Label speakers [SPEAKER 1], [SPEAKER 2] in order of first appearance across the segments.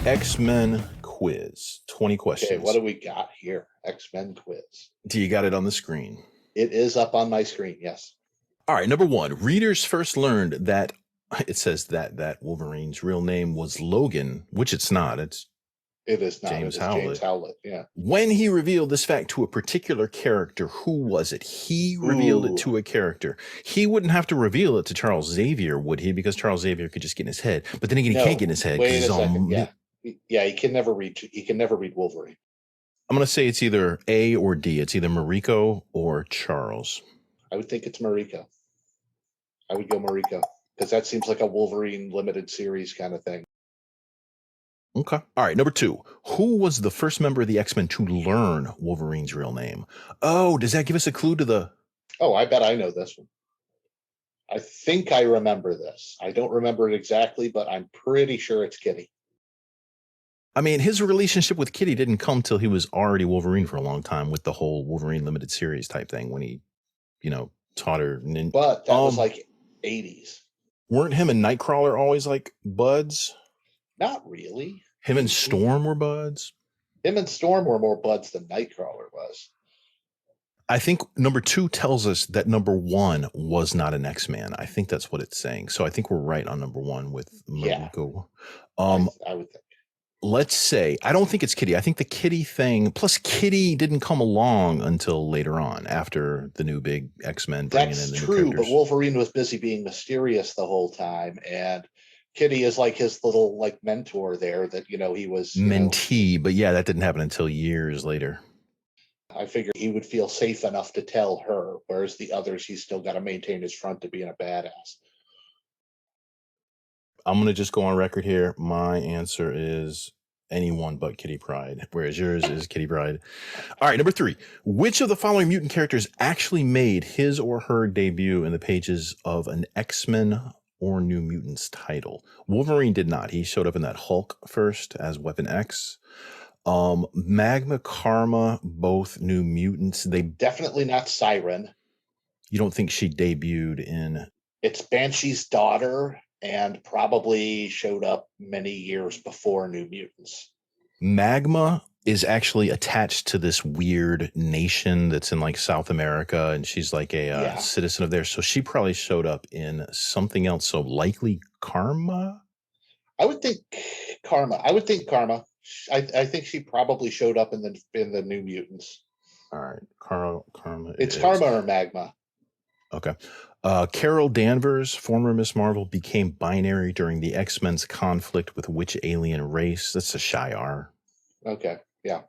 [SPEAKER 1] X-Men quiz. 20 questions.
[SPEAKER 2] Okay, what do we got here? X-Men quiz.
[SPEAKER 1] Do you got it on the screen?
[SPEAKER 2] It is up on my screen, yes.
[SPEAKER 1] All right, number one. Readers first learned that it says that Wolverine's real name was Logan, which it's not.
[SPEAKER 2] It is not.
[SPEAKER 1] James
[SPEAKER 2] James Howlett, yeah.
[SPEAKER 1] When he revealed this fact to a particular character, who was it? He revealed it to a character. He wouldn't have to reveal it to Charles Xavier, would he? Because Charles Xavier could just get in his head. But then again, he can't get in his head.
[SPEAKER 2] Wait a second. Yeah, he can never read Wolverine.
[SPEAKER 1] I'm going to say it's either A or D. It's either Mariko or Charles.
[SPEAKER 2] I would think it's Mariko. I would go Mariko because that seems like a Wolverine limited series kind of thing.
[SPEAKER 1] Okay. All right. Number two. Who was the first member of the X-Men to learn Wolverine's real name? Oh, does that give us a clue to the...
[SPEAKER 2] Oh, I bet I know this one. I think I remember this. I don't remember it exactly, but I'm pretty sure it's Kitty.
[SPEAKER 1] I mean, his relationship with Kitty didn't come till he was already Wolverine for a long time with the whole Wolverine limited series type thing when he, taught her.
[SPEAKER 2] But that was like 80s.
[SPEAKER 1] Weren't him and Nightcrawler always like buds?
[SPEAKER 2] Not really.
[SPEAKER 1] Him and Storm were buds?
[SPEAKER 2] Him and Storm were more buds than Nightcrawler was.
[SPEAKER 1] I think number two tells us that number one was not an X-Man. I think that's what it's saying. So I think we're right on number one with Mariko.
[SPEAKER 2] Yeah. I would think.
[SPEAKER 1] Let's say, I don't think it's Kitty. I think the Kitty thing, plus Kitty didn't come along until later on, after the new big X-Men bringing in the new characters.
[SPEAKER 2] But Wolverine was busy being mysterious the whole time, and Kitty is like his little mentor there that, he was...
[SPEAKER 1] Mentee, but yeah, that didn't happen until years later.
[SPEAKER 2] I figured he would feel safe enough to tell her, whereas the others, he's still got to maintain his front to being a badass.
[SPEAKER 1] I'm going to just go on record here. My answer is anyone but Kitty Pryde, whereas yours is Kitty Pryde. All right, number three. Which of the following mutant characters actually made his or her debut in the pages of an X-Men or New Mutants title? Wolverine did not. He showed up in that Hulk first as Weapon X. Magma, Karma, both New Mutants. They
[SPEAKER 2] definitely not Siren.
[SPEAKER 1] You don't think she debuted in...
[SPEAKER 2] It's Banshee's daughter, and probably showed up many years before New Mutants.
[SPEAKER 1] Magma is actually attached to this weird nation that's in South America, and she's like a citizen of there. So she probably showed up in something else. So likely Karma?
[SPEAKER 2] I would think Karma. I think she probably showed up in the New Mutants.
[SPEAKER 1] All right. Karma.
[SPEAKER 2] It's Karma or Magma.
[SPEAKER 1] Okay. Carol Danvers, former Miss Marvel, became binary during the X-Men's conflict with which alien race? That's a Shi'ar.
[SPEAKER 2] Okay, yeah.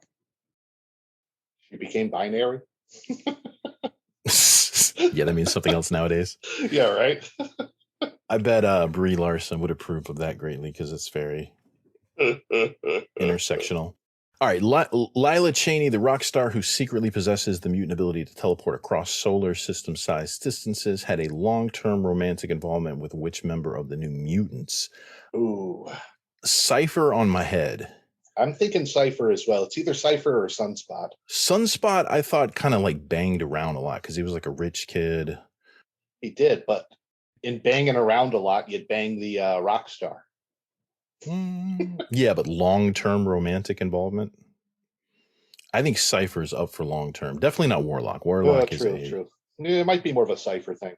[SPEAKER 2] She became binary?
[SPEAKER 1] Yeah, that means something else nowadays.
[SPEAKER 2] Yeah, right?
[SPEAKER 1] I bet Brie Larson would approve of that greatly because it's very intersectional. All right, Lila Cheney, the rock star who secretly possesses the mutant ability to teleport across solar system-sized distances, had a long-term romantic involvement with which member of the New Mutants?
[SPEAKER 2] Ooh.
[SPEAKER 1] Cypher on my head.
[SPEAKER 2] I'm thinking Cypher as well. It's either Cypher or Sunspot.
[SPEAKER 1] Sunspot, I thought, kind of banged around a lot because he was a rich kid.
[SPEAKER 2] He did, but in banging around a lot, you'd bang the rock star.
[SPEAKER 1] Yeah, but long-term romantic involvement? I think Cypher's up for long-term. Definitely not Warlock. Warlock is
[SPEAKER 2] true. It might be more of a Cypher thing.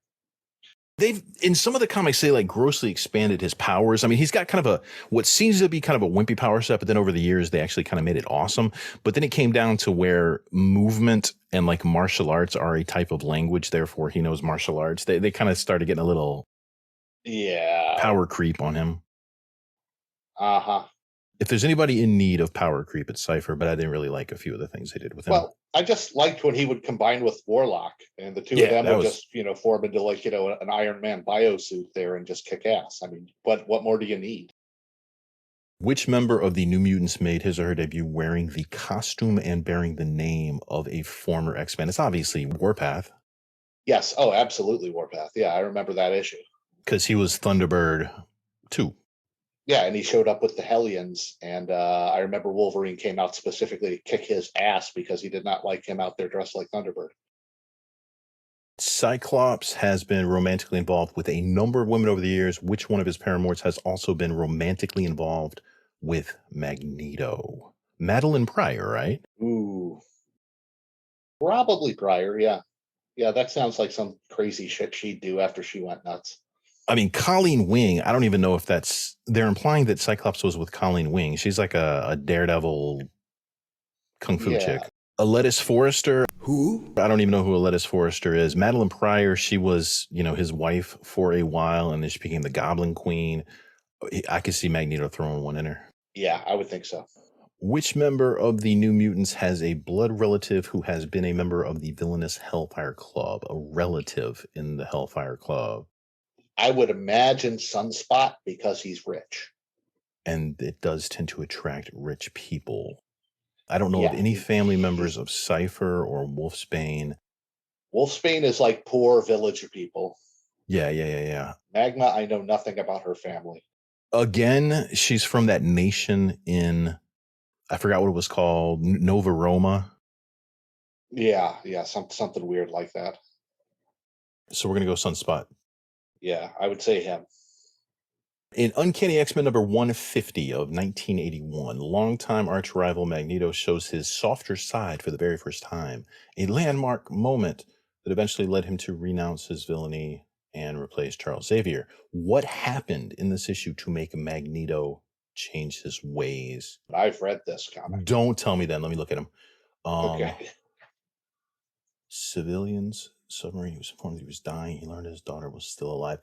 [SPEAKER 1] They've, in some of the comics, they grossly expanded his powers. I mean, he's got kind of what seems to be kind of a wimpy power set, but then over the years, they actually kind of made it awesome. But then it came down to where movement and martial arts are a type of language. Therefore, he knows martial arts. They kind of started getting a little power creep on him.
[SPEAKER 2] Uh-huh.
[SPEAKER 1] If there's anybody in need of power creep, it's Cypher, but I didn't really like a few of the things they did with him.
[SPEAKER 2] Well, I just liked when he would combine with Warlock, and the two of them would just, form into an Iron Man biosuit there and just kick ass. I mean, what more do you need?
[SPEAKER 1] Which member of the New Mutants made his or her debut wearing the costume and bearing the name of a former X-Men? It's obviously Warpath.
[SPEAKER 2] Yes. Oh, absolutely Warpath. Yeah, I remember that issue.
[SPEAKER 1] Because he was Thunderbird 2.
[SPEAKER 2] Yeah, and he showed up with the Hellions, and I remember Wolverine came out specifically to kick his ass because he did not like him out there dressed like Thunderbird.
[SPEAKER 1] Cyclops has been romantically involved with a number of women over the years. Which one of his paramours has also been romantically involved with Magneto? Madeline Pryor, right?
[SPEAKER 2] Ooh. Probably Pryor, yeah. Yeah, that sounds like some crazy shit she'd do after she went nuts.
[SPEAKER 1] I mean, Colleen Wing, I don't even know if they're implying that Cyclops was with Colleen Wing. She's like a daredevil kung fu chick. Alettis Forrester. Who? I don't even know who Alettis Forrester is. Madeline Pryor, she was, his wife for a while, and then she became the Goblin Queen. I could see Magneto throwing one in her.
[SPEAKER 2] Yeah, I would think so.
[SPEAKER 1] Which member of the New Mutants has a blood relative who has been a member of the villainous Hellfire Club? A relative in the Hellfire Club.
[SPEAKER 2] I would imagine Sunspot because he's rich.
[SPEAKER 1] And it does tend to attract rich people. I don't know of any family members of Cypher or Wolfsbane.
[SPEAKER 2] Wolfsbane is like poor villager people.
[SPEAKER 1] Yeah.
[SPEAKER 2] Magma, I know nothing about her family.
[SPEAKER 1] Again, she's from that nation in, I forgot what it was called, Nova Roma.
[SPEAKER 2] Yeah, something weird like that.
[SPEAKER 1] So we're going to go Sunspot.
[SPEAKER 2] Yeah, I would say him.
[SPEAKER 1] In Uncanny X-Men number 150 of 1981, longtime arch rival Magneto shows his softer side for the very first time, a landmark moment that eventually led him to renounce his villainy and replace Charles Xavier. What happened in this issue to make Magneto change his ways?
[SPEAKER 2] I've read this comic.
[SPEAKER 1] Don't tell me then. Let me look at him.
[SPEAKER 2] Okay.
[SPEAKER 1] Civilians, submarine. He was informed that he was dying. He learned his daughter was still alive.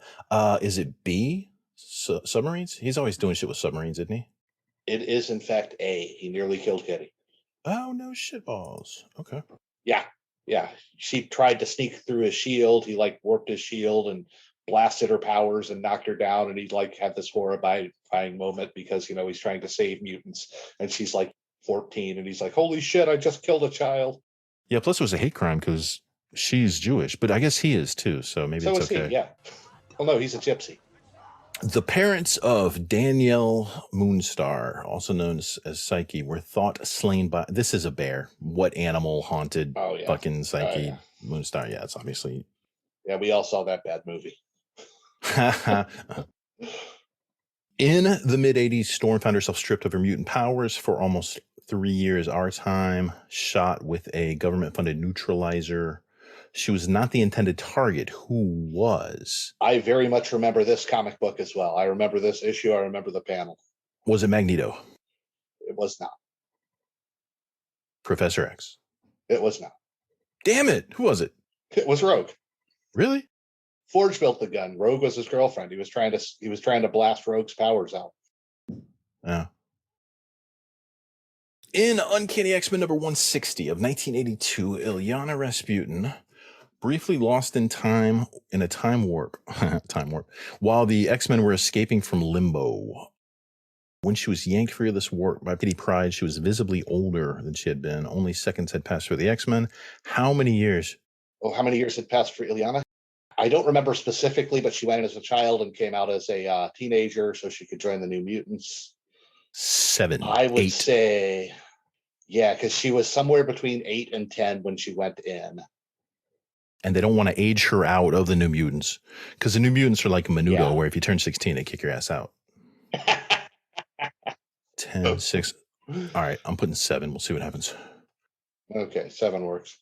[SPEAKER 1] Is it B? Submarines? He's always doing shit with submarines, isn't he?
[SPEAKER 2] It is, in fact, A. He nearly killed Kitty.
[SPEAKER 1] Oh, no shitballs. Okay.
[SPEAKER 2] Yeah. She tried to sneak through his shield. He warped his shield and blasted her powers and knocked her down. And he had this horrifying moment because, he's trying to save mutants. And she's 14 and he's like, holy shit, I just killed a child.
[SPEAKER 1] Yeah, plus it was a hate crime because she's Jewish, but I guess he is too. So maybe it's okay.
[SPEAKER 2] He, yeah. Well, no, he's a gypsy.
[SPEAKER 1] The parents of Danielle Moonstar, also known as Psyche, were thought slain by... This is a bear. What animal haunted fucking Psyche Moonstar? Yeah, it's obviously...
[SPEAKER 2] Yeah, we all saw that bad movie.
[SPEAKER 1] In the mid-'80s, Storm found herself stripped of her mutant powers for almost 3 years our time, shot with a government-funded neutralizer. She was not the intended target. Who was?
[SPEAKER 2] I very much remember this comic book as well. I remember this issue. I remember the panel.
[SPEAKER 1] Was it Magneto?
[SPEAKER 2] It was not.
[SPEAKER 1] Professor X?
[SPEAKER 2] It was not.
[SPEAKER 1] Damn it. Who was it?
[SPEAKER 2] It was Rogue.
[SPEAKER 1] Really?
[SPEAKER 2] Forge built the gun. Rogue was his girlfriend. He was trying to blast Rogue's powers out.
[SPEAKER 1] Yeah. In Uncanny X-Men number 160 of 1982, Illyana Rasputin briefly lost in time in a time warp, while the X-Men were escaping from limbo. When she was yanked free of this warp by Kitty Pryde, she was visibly older than she had been. Only seconds had passed for the X-Men. How many years?
[SPEAKER 2] Oh, how many years had passed for Illyana? I don't remember specifically, but she went in as a child and came out as a teenager so she could join the New Mutants.
[SPEAKER 1] 7,
[SPEAKER 2] I would
[SPEAKER 1] 8.
[SPEAKER 2] say, yeah, because she was somewhere between 8 and 10 when she went in.
[SPEAKER 1] And they don't want to age her out of the New Mutants because the New Mutants are like Menudo, where if you turn 16, they kick your ass out. 10, 6. All right, I'm putting 7. We'll see what happens.
[SPEAKER 2] Okay, 7 works.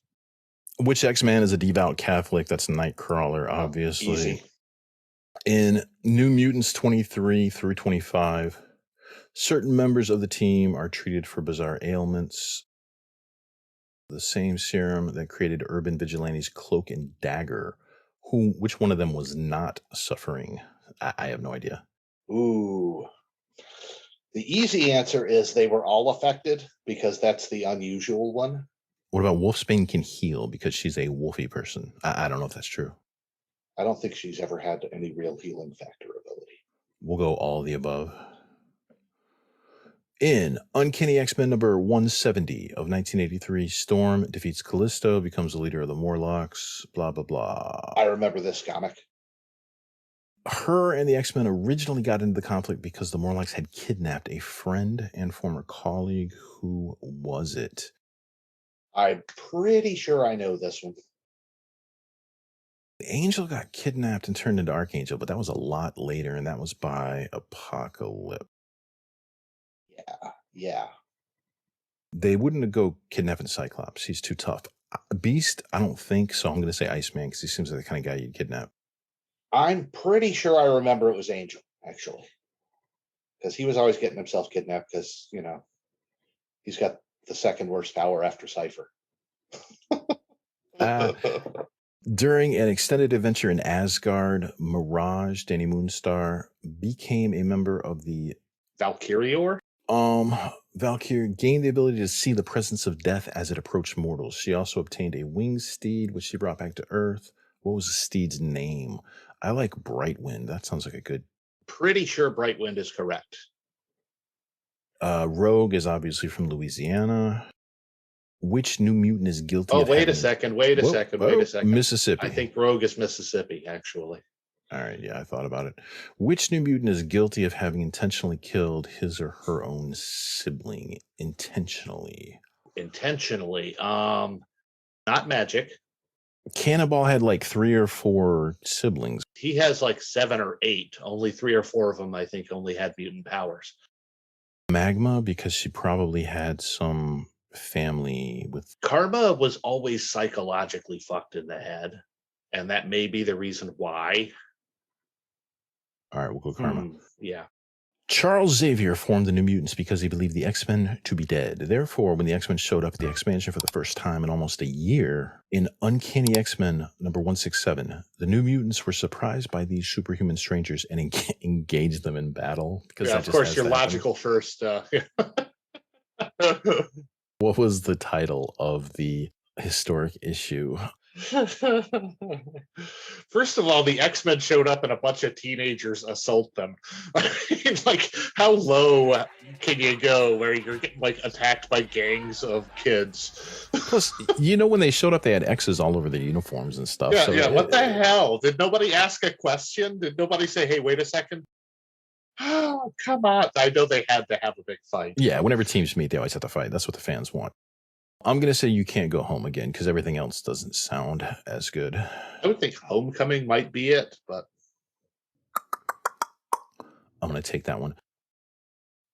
[SPEAKER 1] Which X-Man is a devout Catholic? That's Nightcrawler, obviously.
[SPEAKER 2] Easy.
[SPEAKER 1] In New Mutants 23 through 25, certain members of the team are treated for bizarre ailments. The same serum that created Urban Vigilante's Cloak and Dagger. Which one of them was not suffering? I have no idea.
[SPEAKER 2] Ooh. The easy answer is they were all affected because that's the unusual one.
[SPEAKER 1] What about Wolfsbane can heal because she's a wolfy person? I don't know if that's true.
[SPEAKER 2] I don't think she's ever had any real healing factor ability.
[SPEAKER 1] We'll go all of the above. In Uncanny X-Men number 170 of 1983, Storm defeats Callisto, becomes the leader of the Morlocks, blah, blah, blah.
[SPEAKER 2] I remember this comic.
[SPEAKER 1] Her and the X-Men originally got into the conflict because the Morlocks had kidnapped a friend and former colleague. Who was it?
[SPEAKER 2] I'm pretty sure I know this one.
[SPEAKER 1] Angel got kidnapped and turned into Archangel, but that was a lot later, and that was by Apocalypse.
[SPEAKER 2] Yeah.
[SPEAKER 1] They wouldn't go kidnapping Cyclops. He's too tough. Beast, I don't think so. I'm going to say Iceman because he seems like the kind of guy you'd kidnap.
[SPEAKER 2] I'm pretty sure I remember it was Angel, actually. Because he was always getting himself kidnapped because, he's got the second worst power after Cypher.
[SPEAKER 1] During an extended adventure in Asgard, Mirage, Danny Moonstar, became a member of the
[SPEAKER 2] Valkyrior?
[SPEAKER 1] Valkyrie gained the ability to see the presence of death as it approached mortals. She also obtained a winged steed, which she brought back to Earth. What was the steed's name? I like Brightwind. That sounds like a good...
[SPEAKER 2] Pretty sure Brightwind is correct.
[SPEAKER 1] Rogue is obviously from Louisiana. Which New Mutant is guilty of
[SPEAKER 2] Wait a second.
[SPEAKER 1] Mississippi.
[SPEAKER 2] I think Rogue is Mississippi, actually.
[SPEAKER 1] All right, yeah, I thought about it. Which New Mutant is guilty of having intentionally killed his or her own sibling intentionally?
[SPEAKER 2] Intentionally. Not Magic.
[SPEAKER 1] Cannonball had like 3 or 4 siblings.
[SPEAKER 2] He has like 7 or 8. Only 3 or 4 of them, I think, only had mutant powers.
[SPEAKER 1] Magma, because she probably had some family with...
[SPEAKER 2] Karma was always psychologically fucked in the head, and that may be the reason why.
[SPEAKER 1] All right, we'll go Karma.
[SPEAKER 2] Yeah.
[SPEAKER 1] Charles Xavier formed the New Mutants because he believed the X-Men to be dead. Therefore, when the X-Men showed up at the X-Mansion for the first time in almost a year, in Uncanny X-Men number 167, the New Mutants were surprised by these superhuman strangers and engaged them in battle.
[SPEAKER 2] Because of course, your logical first.
[SPEAKER 1] What was the title of the historic issue?
[SPEAKER 2] First of all, the X-Men showed up and a bunch of teenagers assault them. Like, how low can you go where you're getting like attacked by gangs of kids?
[SPEAKER 1] Plus, when they showed up, they had X's all over their uniforms and stuff.
[SPEAKER 2] Yeah, what the hell? Did nobody ask a question? Did nobody say, hey, wait a second? Oh, come on. I know they had to have a big fight.
[SPEAKER 1] Yeah, whenever teams meet, they always have to fight. That's what the fans want. I'm going to say you can't go home again because everything else doesn't sound as good.
[SPEAKER 2] I would think Homecoming might be it, but...
[SPEAKER 1] I'm going to take that one.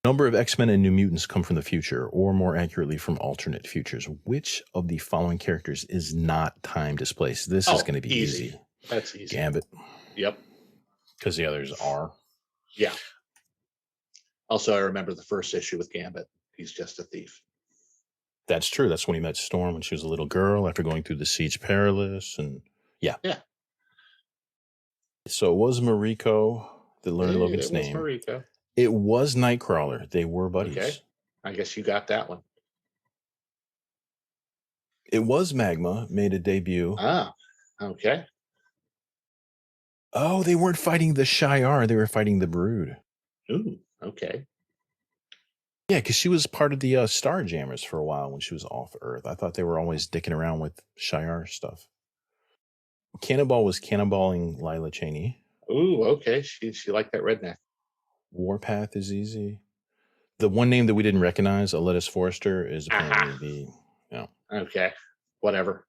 [SPEAKER 1] Number of X-Men and New Mutants come from the future, or more accurately, from alternate futures. Which of the following characters is not time displaced? This is going to be easy.
[SPEAKER 2] That's easy.
[SPEAKER 1] Gambit.
[SPEAKER 2] Yep.
[SPEAKER 1] Because the others are.
[SPEAKER 2] Yeah. Also, I remember the first issue with Gambit. He's just a thief.
[SPEAKER 1] That's true. That's when he met Storm when she was a little girl after going through the Siege Perilous. And yeah. So it was Mariko that learned Logan's name.
[SPEAKER 2] Mariko.
[SPEAKER 1] It was Nightcrawler. They were buddies.
[SPEAKER 2] Okay. I guess you got that one.
[SPEAKER 1] It was Magma, made a debut.
[SPEAKER 2] Ah, okay.
[SPEAKER 1] Oh, they weren't fighting the Shi'ar. They were fighting the Brood.
[SPEAKER 2] Ooh, okay.
[SPEAKER 1] Yeah, because she was part of the Starjammers for a while when she was off Earth. I thought they were always dicking around with Shi'ar stuff. Cannonball was cannonballing Lila Cheney.
[SPEAKER 2] Ooh, okay. She liked that redneck.
[SPEAKER 1] Warpath is easy. The one name that we didn't recognize, Alettis Forrester, is apparently
[SPEAKER 2] Okay, whatever.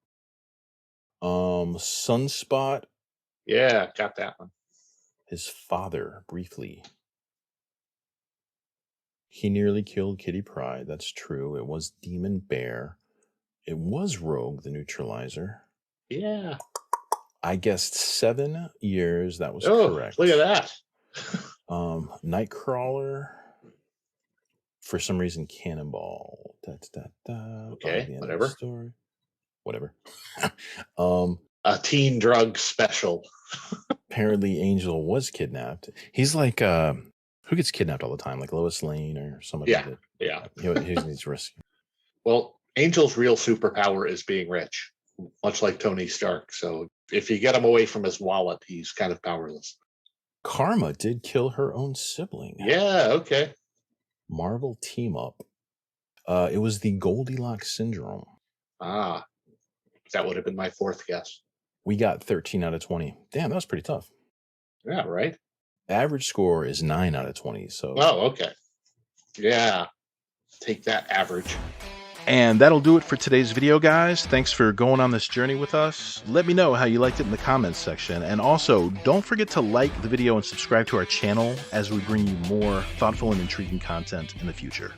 [SPEAKER 1] Sunspot.
[SPEAKER 2] Yeah, got that one.
[SPEAKER 1] His father, briefly. He nearly killed Kitty Pryde. That's true. It was Demon Bear. It was Rogue, the neutralizer.
[SPEAKER 2] Yeah.
[SPEAKER 1] I guessed 7 years. That was correct.
[SPEAKER 2] Look at that.
[SPEAKER 1] Nightcrawler. For some reason, Cannonball.
[SPEAKER 2] Okay, whatever.
[SPEAKER 1] Whatever.
[SPEAKER 2] A teen drug special.
[SPEAKER 1] Apparently, Angel was kidnapped. He's like, who gets kidnapped all the time? Like Lois Lane or somebody.
[SPEAKER 2] Yeah.
[SPEAKER 1] He needs rescue.
[SPEAKER 2] Well, Angel's real superpower is being rich, much like Tony Stark. So if you get him away from his wallet, he's kind of powerless.
[SPEAKER 1] Karma did kill her own sibling.
[SPEAKER 2] Yeah, okay.
[SPEAKER 1] Marvel team up. It was the Goldilocks syndrome.
[SPEAKER 2] Ah, that would have been my 4th guess.
[SPEAKER 1] We got 13 out of 20. Damn, that was pretty tough.
[SPEAKER 2] Yeah, right.
[SPEAKER 1] Average score is 9 out of 20. So.
[SPEAKER 2] Oh, okay. Yeah. Take that, average.
[SPEAKER 1] And that'll do it for today's video, guys. Thanks for going on this journey with us. Let me know how you liked it in the comments section. And also, don't forget to like the video and subscribe to our channel as we bring you more thoughtful and intriguing content in the future.